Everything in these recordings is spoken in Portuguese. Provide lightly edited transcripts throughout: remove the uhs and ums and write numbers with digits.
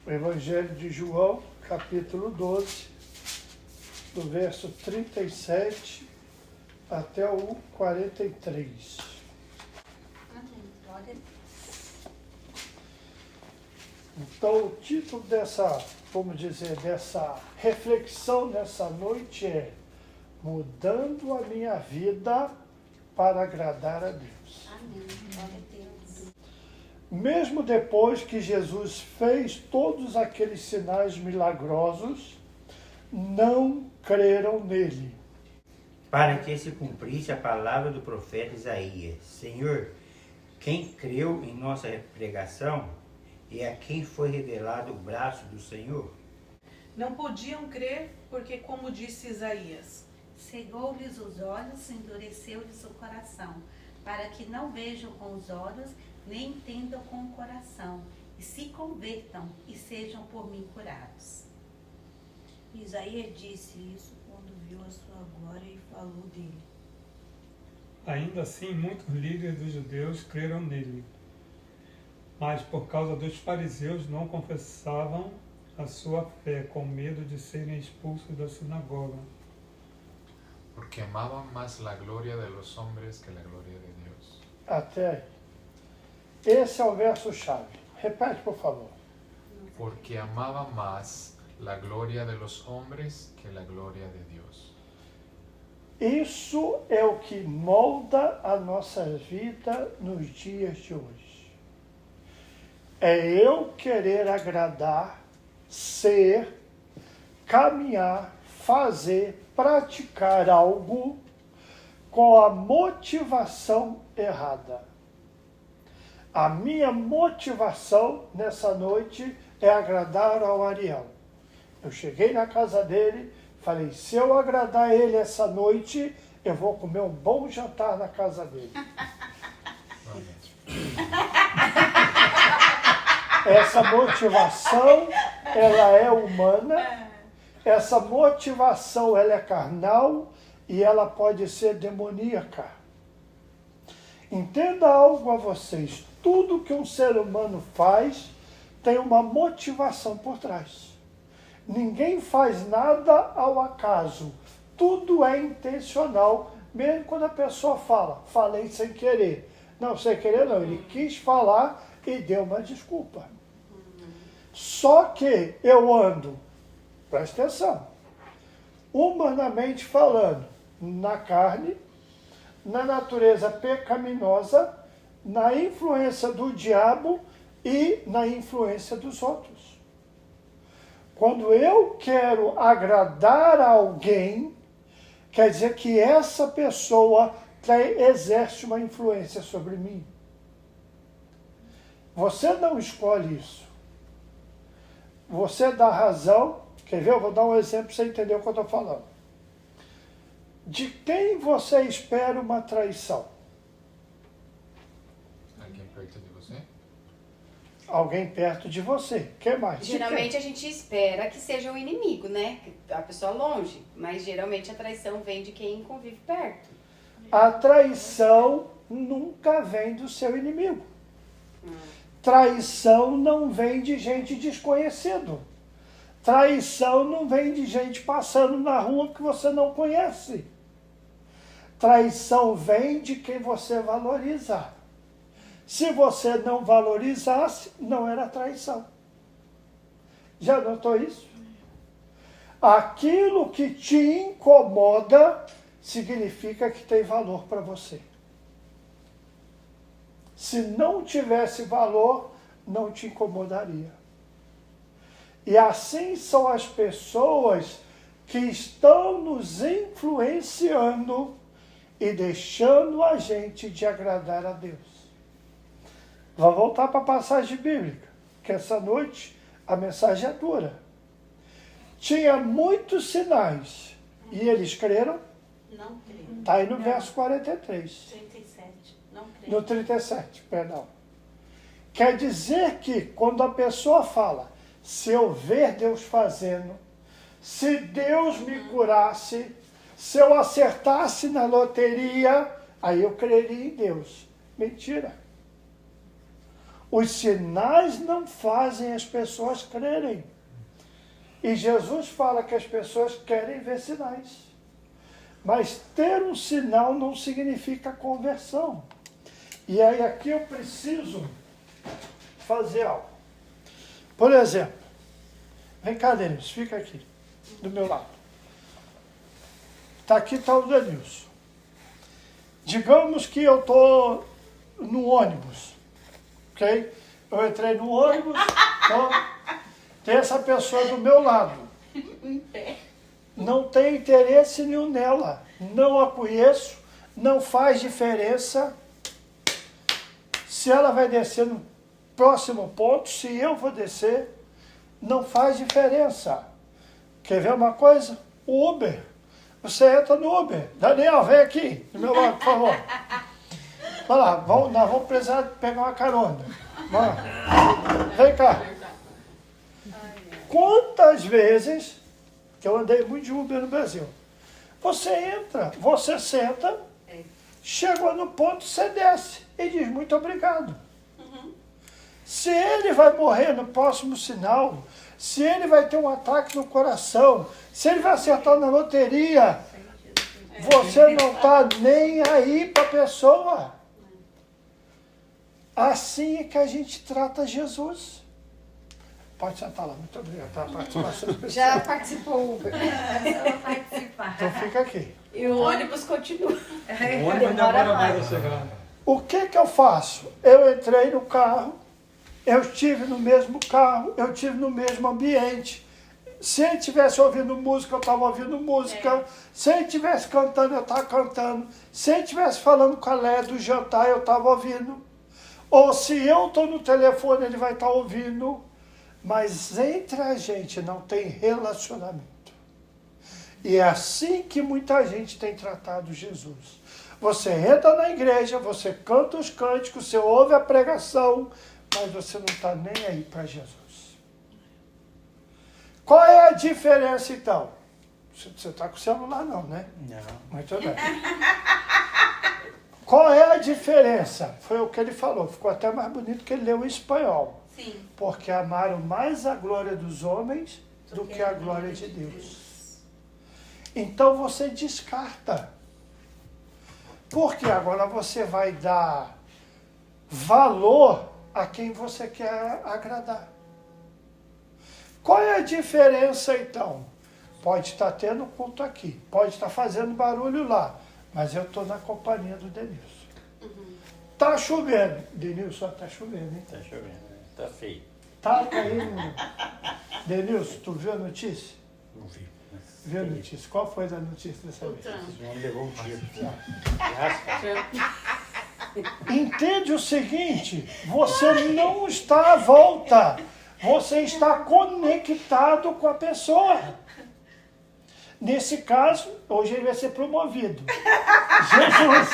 O Evangelho de João, capítulo 12, do verso 37 até o 43. Então, o título dessa, vamos dizer, dessa reflexão nessa noite é Mudando a Minha Vida para Agradar a Deus. Amém. Glória a Deus. Mesmo depois que Jesus fez todos aqueles sinais milagrosos, não creram nele. Para que se cumprisse a palavra do profeta Isaías: Senhor, quem creu em nossa pregação e a quem foi revelado o braço do Senhor? Não podiam crer porque, como disse Isaías, Cegou-lhes os olhos, endureceu-lhes o coração, para que não vejam com os olhos, nem entendam com o coração, e se convertam e sejam por mim curados. Isaías disse isso quando viu a sua glória e falou dele. Ainda assim, muitos líderes dos judeus creram nele, mas por causa dos fariseus não confessavam a sua fé, com medo de serem expulsos da sinagoga. Porque amaban más la gloria de los hombres que la gloria de Dios. Até aí. Esse é o verso-chave. Repete, por favor. Porque amaban más la gloria de los hombres que la gloria de Dios. Isso é o que molda a nossa vida nos dias de hoje. É eu querer agradar, ser, caminhar, fazer, praticar algo com a motivação errada. A minha motivação nessa noite é agradar ao Ariel. Eu cheguei na casa dele, falei, se eu agradar ele essa noite, eu vou comer um bom jantar na casa dele. Essa motivação, ela é humana, essa motivação, ela é carnal e ela pode ser demoníaca. Entenda algo a vocês, tudo que um ser humano faz tem uma motivação por trás. Ninguém faz nada ao acaso, tudo é intencional, mesmo quando a pessoa fala, falei sem querer. Não, sem querer não, ele quis falar e deu uma desculpa. Só que eu ando, presta atenção, humanamente falando, na carne, na natureza pecaminosa, na influência do diabo e na influência dos outros. Quando eu quero agradar a alguém, quer dizer que essa pessoa exerce uma influência sobre mim. Você não escolhe isso. Você dá razão, quer ver? Eu vou dar um exemplo para você entender o que eu estou falando. De quem você espera uma traição? Alguém perto de você? Alguém perto de você. Que mais? Geralmente a gente espera que seja um inimigo, né? A pessoa longe. Mas geralmente a traição vem de quem convive perto. A traição nunca vem do seu inimigo. Traição não vem de gente desconhecido. Traição não vem de gente passando na rua que você não conhece. Traição vem de quem você valoriza. Se você não valorizasse, não era traição. Já notou isso? Aquilo que te incomoda significa que tem valor para você. Se não tivesse valor, não te incomodaria. E assim são as pessoas que estão nos influenciando e deixando a gente de agradar a Deus. Vamos voltar para a passagem bíblica, que essa noite a mensagem é dura. Tinha muitos sinais e eles creram. Não creio. Está aí no verso 43. 37. Não creio. No 37, perdão. Quer dizer que quando a pessoa fala, se eu ver Deus fazendo, se Deus me curasse, se eu acertasse na loteria, aí eu creria em Deus. Mentira. Os sinais não fazem as pessoas crerem. E Jesus fala que as pessoas querem ver sinais. Mas ter um sinal não significa conversão. E aí aqui eu preciso fazer algo. Por exemplo, vem cá, Denilson, fica aqui, do meu lado. Está o Denilson. Digamos que eu estou no ônibus, ok? Eu entrei no ônibus, então tem essa pessoa do meu lado. Não tem interesse nenhum nela. Não a conheço, não faz diferença se ela vai descer no próximo ponto, se eu vou descer, não faz diferença. Quer ver uma coisa? O Uber. Você entra no Uber. Daniel, vem aqui, do meu lado, por favor. Vai lá, nós vamos precisar pegar uma carona. Vai. Vem cá. Quantas vezes, que eu andei muito de Uber no Brasil, você entra, você senta, chegou no ponto, você desce e diz muito obrigado. Se ele vai morrer no próximo sinal, se ele vai ter um ataque no coração, se ele vai acertar na loteria, você não está nem aí para a pessoa. Assim é que a gente trata Jesus. Pode sentar lá, muito obrigado pela participação especial. Já participou, Uber. Então fica aqui. E o ônibus continua. O ônibus demora mais a chegar. O que eu faço? Eu entrei no carro, eu estive no mesmo carro, eu estive no mesmo ambiente. Se ele estivesse ouvindo música, eu estava ouvindo música. Se ele estivesse cantando, eu estava cantando. Se ele estivesse falando com a Léa do jantar, eu estava ouvindo. Ou se eu estou no telefone, ele vai estar ouvindo. Mas entre a gente não tem relacionamento. E é assim que muita gente tem tratado Jesus. Você entra na igreja, você canta os cânticos, você ouve a pregação, mas você não está nem aí para Jesus. Qual é a diferença então? Você está com o celular não, né? Não. Muito bem. Qual é a diferença? Foi o que ele falou, ficou até mais bonito que ele leu em espanhol. Sim. Porque amaram mais a glória dos homens do que a glória de Deus. Então você descarta. Porque agora você vai dar valor a quem você quer agradar. Qual é a diferença então? Pode estar tendo culto aqui, pode estar fazendo barulho lá, mas eu estou na companhia do Denilson. Tá chovendo. Denilson, está chovendo, hein? Tá chovendo, tá feio. Tá caindo. Denilson, tu viu a notícia? Não vi. Viu a notícia? Qual foi a notícia dessa vez? Esse homem levou um tiro. Entende o seguinte, você não está à volta, você está conectado com a pessoa. Nesse caso, hoje ele vai ser promovido. Jesus!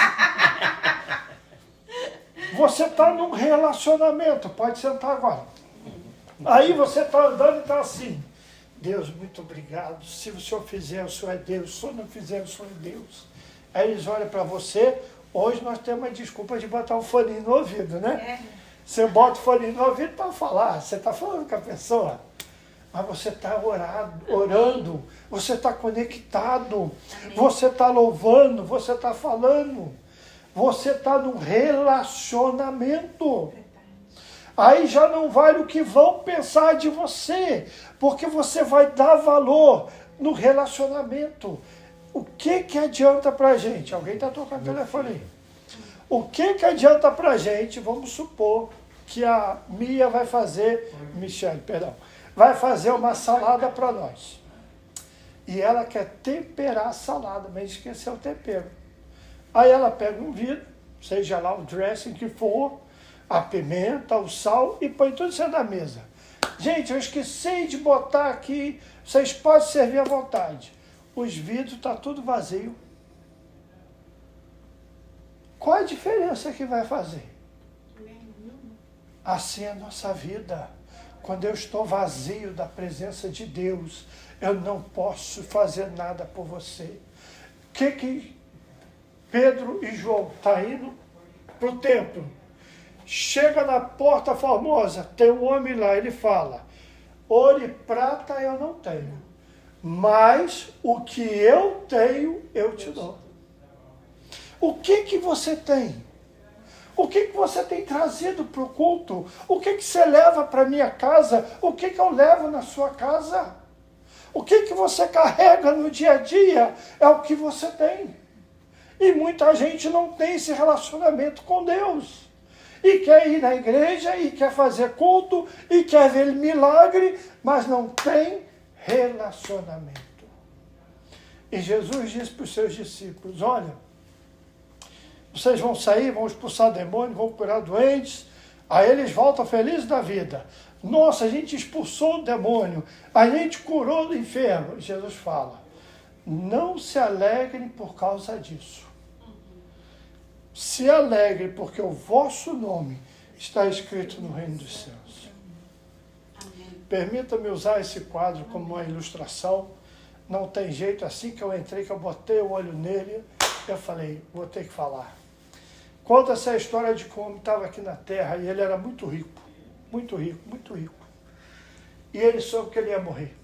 Você está num relacionamento, pode sentar agora. Aí você está andando e está assim, Deus, muito obrigado, se o Senhor fizer, o Senhor é Deus, se o Senhor não fizer, o Senhor é Deus. Aí eles olham para você, hoje nós temos a desculpa de botar um foninho no ouvido, né? Você bota o foninho no ouvido para falar, você está falando com a pessoa, mas você está orando, você está conectado, você está louvando, você está falando, você está num relacionamento. Aí já não vale o que vão pensar de você, porque você vai dar valor no relacionamento. O que adianta pra gente? Alguém está tocando o telefone aí. O que adianta pra gente, vamos supor que a Mia vai fazer, Michele, perdão, vai fazer uma salada para nós. E ela quer temperar a salada, mas esqueceu o tempero. Aí ela pega um vidro, seja lá o dressing que for, a pimenta, o sal e põe tudo isso na mesa. Gente, eu esqueci de botar aqui, vocês podem servir à vontade. Os vidros estão tudo vazio. Qual a diferença que vai fazer? Assim é a nossa vida. Quando eu estou vazio da presença de Deus, eu não posso fazer nada por você. Que Pedro e João estão indo para o templo. Chega na Porta Formosa, tem um homem lá, ele fala, ouro e prata eu não tenho, mas o que eu tenho, eu te dou. O que você tem? O que você tem trazido para o culto? O que você leva para a minha casa? O que eu levo na sua casa? O que você carrega no dia a dia é o que você tem. E muita gente não tem esse relacionamento com Deus. E quer ir na igreja, e quer fazer culto, e quer ver milagre, mas não tem relacionamento. E Jesus disse para os seus discípulos, olha, vocês vão sair, vão expulsar demônios, vão curar doentes, aí eles voltam felizes da vida. Nossa, a gente expulsou o demônio, a gente curou o enfermo. Jesus fala, não se alegrem por causa disso. Se alegrem porque o vosso nome está escrito no reino dos céus. Permita-me usar esse quadro como uma ilustração. Não tem jeito, assim que eu entrei, que eu botei o olho nele, eu falei, vou ter que falar. Conta-se a história de como estava aqui na terra e ele era muito rico, muito rico, muito rico. E ele soube que ele ia morrer.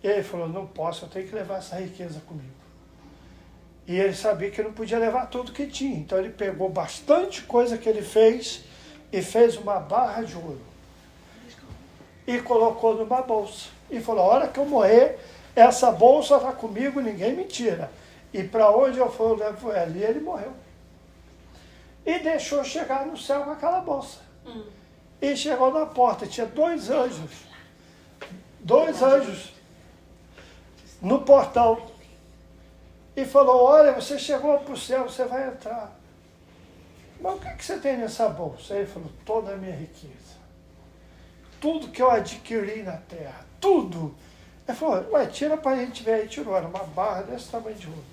E ele falou, não posso, eu tenho que levar essa riqueza comigo. E ele sabia que não podia levar tudo que tinha. Então ele pegou bastante coisa que ele fez e fez uma barra de ouro. E colocou numa bolsa. E falou, a hora que eu morrer, essa bolsa está comigo, ninguém me tira. E para onde eu for, eu levo ela. E ele morreu. E deixou chegar no céu com aquela bolsa. E chegou na porta, tinha dois anjos no portão. E falou, olha, você chegou para o céu, você vai entrar. Mas o que você tem nessa bolsa? Ele falou, toda a minha riqueza. Tudo que eu adquiri na terra, tudo. Ele falou, ué, tira para a gente ver. Aí tirou, era uma barra desse tamanho de ouro.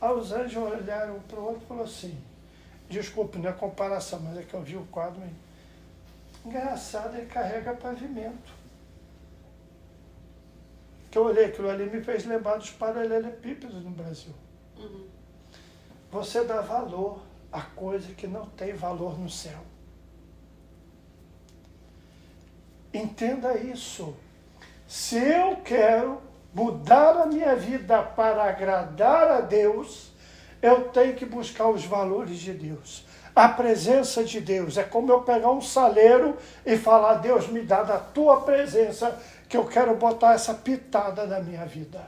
Aí os anjos olharam um para o outro e falaram assim, desculpe, não é comparação, mas é que eu vi o quadro aí. Engraçado, ele carrega pavimento. Que eu olhei aquilo ali, me fez lembrar dos paralelepípedos no Brasil. Você dá valor a coisa que não tem valor no céu. Entenda isso. Se eu quero mudar a minha vida para agradar a Deus, eu tenho que buscar os valores de Deus. A presença de Deus. É como eu pegar um saleiro e falar, Deus, me dá da tua presença que eu quero botar essa pitada na minha vida.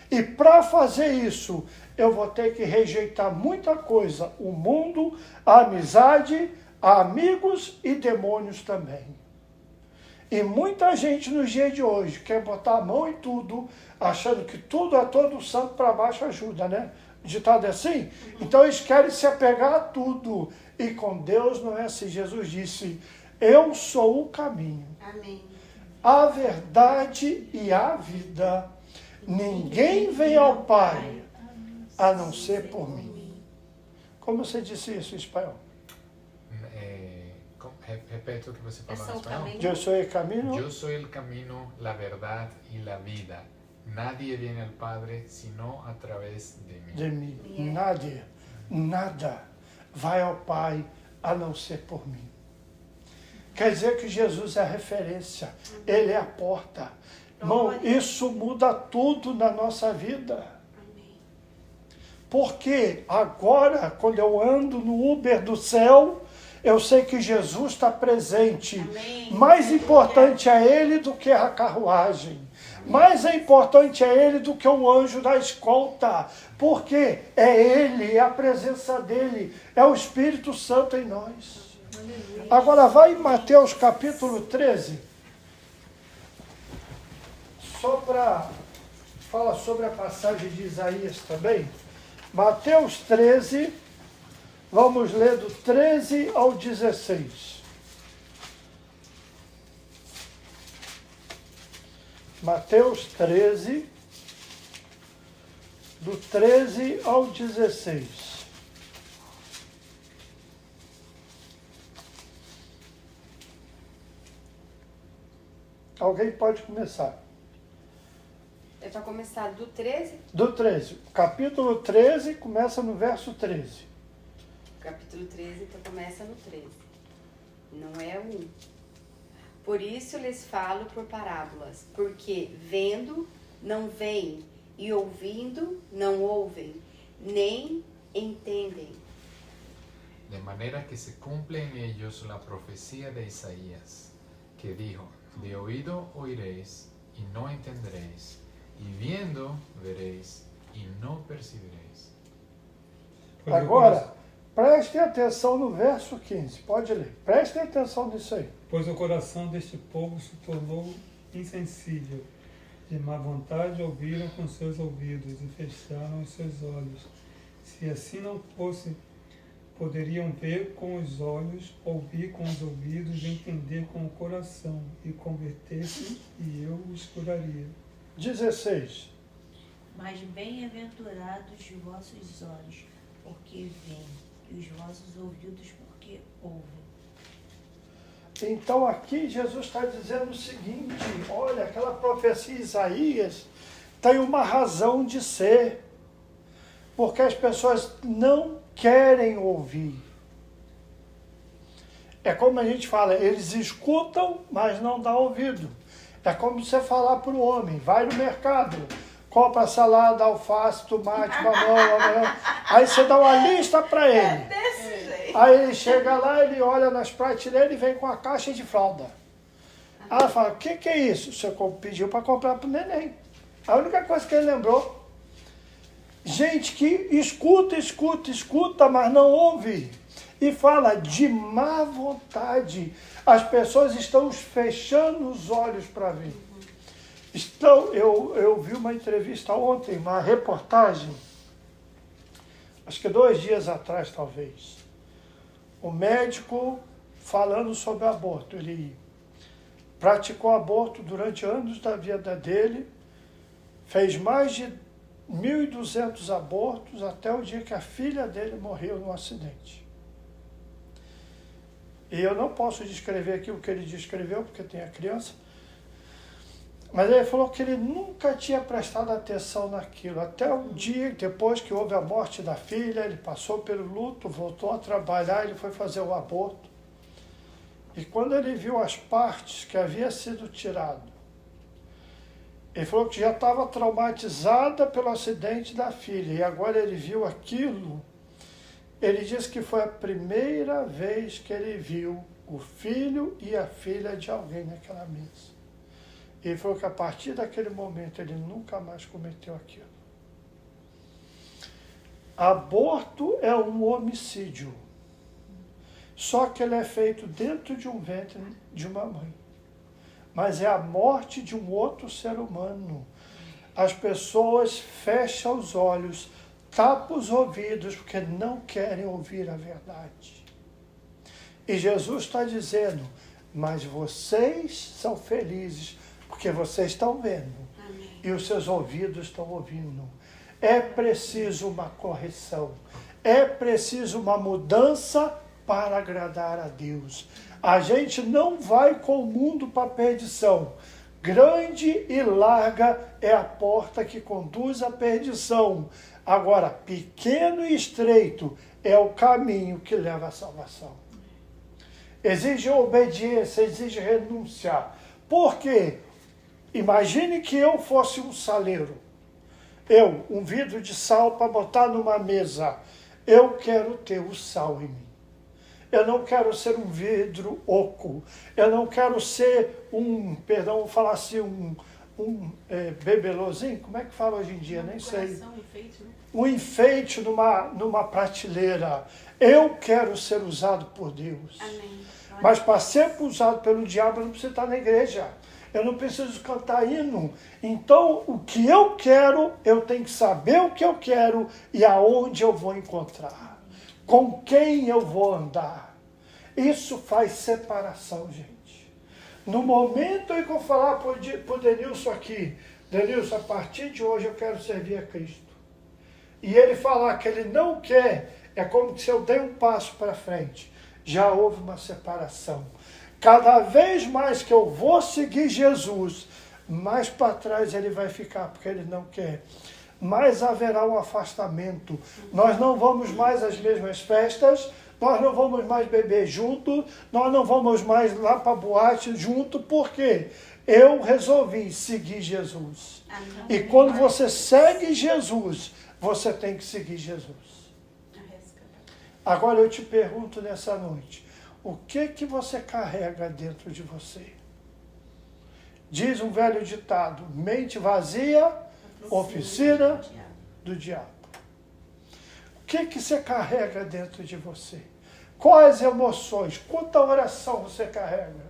E para fazer isso, eu vou ter que rejeitar muita coisa. O mundo, a amizade, amigos e demônios também. E muita gente nos dias de hoje quer botar a mão em tudo, achando que tudo é todo santo para baixo ajuda, né? O ditado é assim? Então eles querem se apegar a tudo. E com Deus não é assim. Jesus disse, eu sou o caminho. Amém. A verdade e a vida. Ninguém vem ao Pai a não ser por mim. Como você disse isso em espanhol? Repete o que você falou em espanhol. Eu sou o caminho. Yo soy el camino, la verdad y la vida. Nadie viene al Padre sino a través de mí. De mim. Nada vai ao Pai a não ser por mim. Quer dizer que Jesus é a referência. Ele é a porta. Irmão, isso muda tudo na nossa vida. Porque agora, quando eu ando no Uber do céu, eu sei que Jesus está presente. Amém. Mais importante é Ele do que a carruagem. Mais é importante é Ele do que o anjo da escolta. Porque é Ele, é a presença dEle, é o Espírito Santo em nós. Agora vai em Mateus capítulo 13. Só para falar sobre a passagem de Isaías também. Mateus 13, vamos ler do 13 ao 16. Mateus 13, do 13 ao 16. Alguém pode começar. É para começar do 13? Do 13. Capítulo 13 começa no verso 13. capítulo 13, então começa no 13. Não é o 1. Por isso lhes falo por parábolas, porque vendo não veem, e ouvindo não ouvem, nem entendem. De manera que se cumple en ellos la profecía de Isaías, que dijo, de oído oiréis y no entenderéis, y viendo veréis y no percibiréis. Pois o Agora, prestem atenção no verso 15. Pode ler. Prestem atenção nisso aí. Pois o coração deste povo se tornou insensível. De má vontade ouviram com seus ouvidos e fecharam os seus olhos. Se assim não fosse, poderiam ver com os olhos, ouvir com os ouvidos, entender com o coração e converter-se, e eu os curaria. 16. Mas bem-aventurados os vossos olhos, porque veem, e os vossos ouvidos, porque ouvem. Então aqui Jesus está dizendo o seguinte, olha, aquela profecia de Isaías tem uma razão de ser, porque as pessoas não querem ouvir. É como a gente fala, eles escutam, mas não dão ouvido. É como você falar para o homem, vai no mercado, compra salada, alface, tomate, mamão, aí você dá uma lista para ele. Aí ele chega lá, ele olha nas prateleiras e vem com a caixa de fralda. Aí ela fala, o que é isso? Você pediu para comprar para o neném. A única coisa que ele lembrou. Gente que escuta, mas não ouve. E fala de má vontade. As pessoas estão fechando os olhos para ver. Então, eu vi uma entrevista ontem, uma reportagem, acho que 2 dias atrás, talvez. O médico falando sobre aborto. Ele praticou aborto durante anos da vida dele, fez mais de 1.200 abortos até o dia que a filha dele morreu num acidente. E eu não posso descrever aqui o que ele descreveu, porque tem a criança, mas ele falou que ele nunca tinha prestado atenção naquilo. Até um dia, depois que houve a morte da filha, ele passou pelo luto, voltou a trabalhar, ele foi fazer o aborto. E quando ele viu as partes que havia sido tirado, ele falou que já estava traumatizada pelo acidente da filha. E agora ele viu aquilo. Ele disse que foi a primeira vez que ele viu o filho e a filha de alguém naquela mesa. Ele falou que a partir daquele momento ele nunca mais cometeu aquilo. Aborto é um homicídio. Só que ele é feito dentro de um ventre de uma mãe. Mas é a morte de um outro ser humano. As pessoas fecham os olhos, tapam os ouvidos, porque não querem ouvir a verdade. E Jesus está dizendo, mas vocês são felizes, porque vocês estão vendo. Amém. E os seus ouvidos estão ouvindo. É preciso uma correção. É preciso uma mudança para agradar a Deus. A gente não vai com o mundo para a perdição. Grande e larga é a porta que conduz à perdição. Agora, pequeno e estreito é o caminho que leva à salvação. Exige obediência, exige renunciar. Por quê? Imagine que eu fosse um saleiro. Um vidro de sal para botar numa mesa. Eu quero ter o sal em mim. Eu não quero ser um vidro oco. Eu não quero ser vou falar assim, bebelozinho. Como é que fala hoje em dia? Nem sei. Enfeite, né? Um enfeite numa prateleira. Eu quero ser usado por Deus. Amém. Mas para ser usado pelo diabo, eu não preciso estar na igreja. Eu não preciso cantar hino. Então, o que eu quero, eu tenho que saber o que eu quero e aonde eu vou encontrar. Com quem eu vou andar. Isso faz separação, gente. No momento em que eu falar para o Denilson aqui, Denilson, a partir de hoje eu quero servir a Cristo. E ele falar que ele não quer, é como se eu dei um passo para frente. Já houve uma separação. Cada vez mais que eu vou seguir Jesus, mais para trás ele vai ficar, porque ele não quer. mais haverá um afastamento. Nós não vamos mais às mesmas festas, nós não vamos mais beber junto, nós não vamos mais lá para a boate junto, por quê? Eu resolvi seguir Jesus. E quando você segue Jesus, você tem que seguir Jesus. Agora eu te pergunto nessa noite, o que você carrega dentro de você? Diz um velho ditado, mente vazia, oficina do diabo. O que você carrega dentro de você? Quais emoções? Quanta oração você carrega?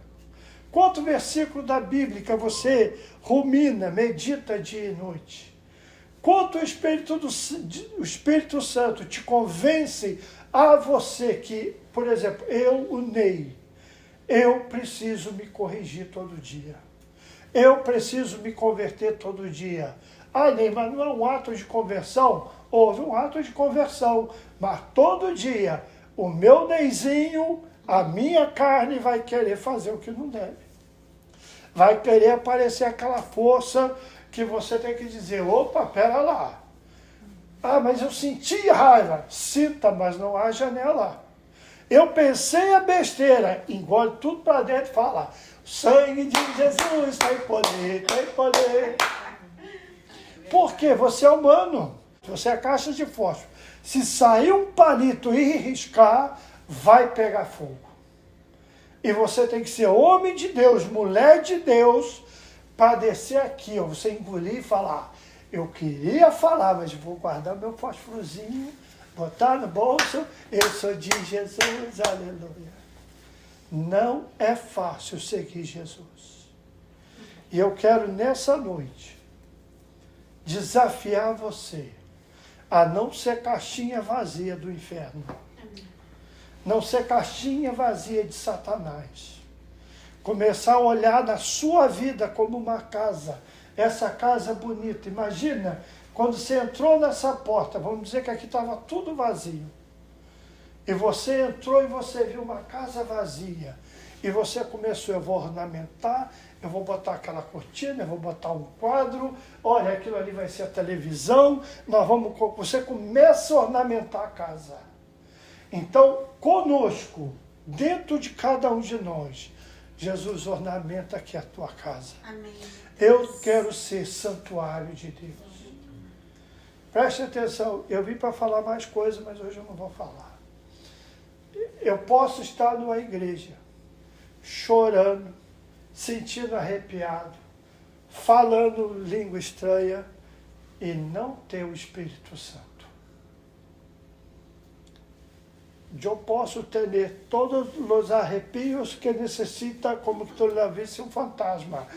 Quanto versículo da Bíblia você rumina, medita dia e noite? Quanto o Espírito Santo te convence a você que, por exemplo, o Ney, eu preciso me corrigir todo dia. Eu preciso me converter todo dia. Ah, Ney, mas não é um ato de conversão? Houve um ato de conversão, mas todo dia o meu Neizinho, a minha carne vai querer fazer o que não deve. Vai querer aparecer aquela força que você tem que dizer, opa, pera lá. Ah, mas eu senti raiva. Sinta, mas não haja nela. Eu pensei a besteira, engole tudo para dentro e fala, sangue de Jesus tem poder, tem poder. Porque você é humano, você é caixa de fósforo. Se sair um palito e riscar, vai pegar fogo. E você tem que ser homem de Deus, mulher de Deus, para descer aqui, ó, você engolir e falar, eu queria falar, mas vou guardar meu fósforozinho, botar no bolso, eu sou de Jesus, aleluia. Não é fácil seguir Jesus. E eu quero nessa noite desafiar você a não ser caixinha vazia do inferno. Não ser caixinha vazia de Satanás. Começar a olhar na sua vida como uma casa. Essa casa bonita. Imagina, quando você entrou nessa porta, vamos dizer que aqui estava tudo vazio. E você entrou e você viu uma casa vazia. E você começou, eu vou ornamentar, eu vou botar aquela cortina, eu vou botar um quadro, olha, aquilo ali vai ser a televisão, você começa a ornamentar a casa. Então, conosco, dentro de cada um de nós, Jesus ornamenta aqui a tua casa. Amém. Eu quero ser santuário de Deus. Preste atenção, eu vim para falar mais coisas, mas hoje eu não vou falar. Eu posso estar numa igreja, chorando, sentindo arrepiado, falando língua estranha e não ter o Espírito Santo. Eu posso ter todos os arrepios que necessita, como que tu la visse um fantasma.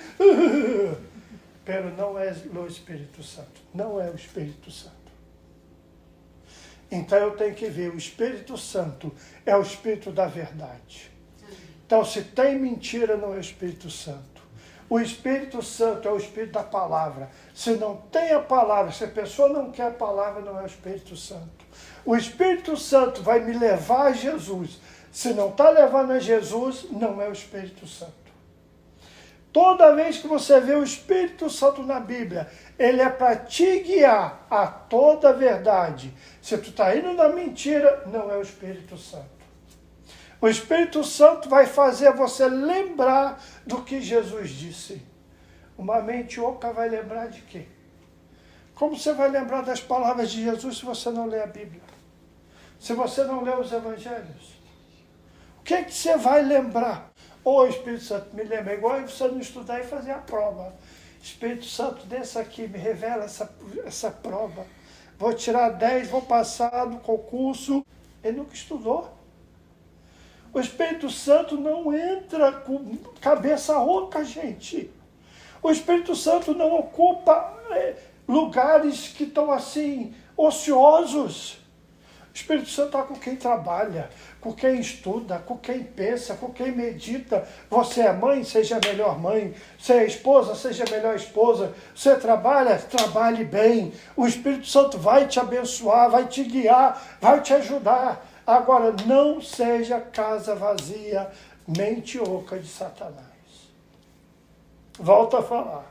Pero não é o Espírito Santo. Não é o Espírito Santo. Então eu tenho que ver, o Espírito Santo é o Espírito da verdade. Então se tem mentira, não é o Espírito Santo. O Espírito Santo é o Espírito da palavra. Se não tem a palavra, se a pessoa não quer a palavra, não é o Espírito Santo. O Espírito Santo vai me levar a Jesus. Se não está levando a Jesus, não é o Espírito Santo. Toda vez que você vê o Espírito Santo na Bíblia, ele é para te guiar a toda a verdade. Se tu está indo na mentira, não é o Espírito Santo. O Espírito Santo vai fazer você lembrar do que Jesus disse. Uma mente oca vai lembrar de quê? Como você vai lembrar das palavras de Jesus se você não lê a Bíblia? Se você não lê os Evangelhos? O que você vai lembrar? Ô Espírito Santo, me lembra. Igual você não estudar e fazer a prova. Espírito Santo, desça aqui, me revela essa prova. Vou tirar 10, vou passar no concurso. Ele nunca estudou. O Espírito Santo não entra com cabeça oca, gente. O Espírito Santo não ocupa lugares que estão assim, ociosos. O Espírito Santo está com quem trabalha, com quem estuda, com quem pensa, com quem medita. Você é mãe, seja a melhor mãe. Você é esposa, seja a melhor esposa. Você trabalha, trabalhe bem. O Espírito Santo vai te abençoar, vai te guiar, vai te ajudar. Agora, não seja casa vazia, mente oca de Satanás. Volto a falar.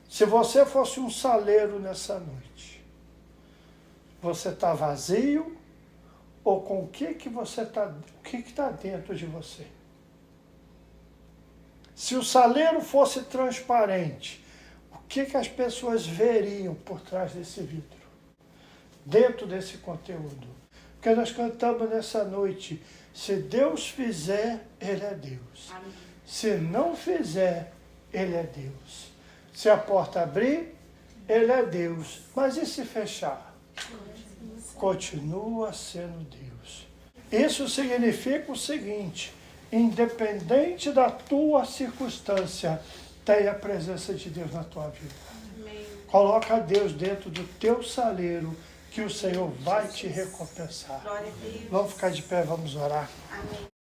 Se você fosse um saleiro nessa noite, Você está vazio ou com o que você está, o que está dentro de você? Se o saleiro fosse transparente, o que as pessoas veriam por trás desse vidro? Dentro desse conteúdo? Porque nós cantamos nessa noite, se Deus fizer, Ele é Deus. Amém. Se não fizer, Ele é Deus. Se a porta abrir, Ele é Deus. Mas e se fechar? Continua sendo Deus. Isso significa o seguinte: independente da tua circunstância, tenha a presença de Deus na tua vida. Amém. Coloca Deus dentro do teu saleiro, que o Senhor vai te recompensar. Glória a Deus. Vamos ficar de pé, vamos orar. Amém.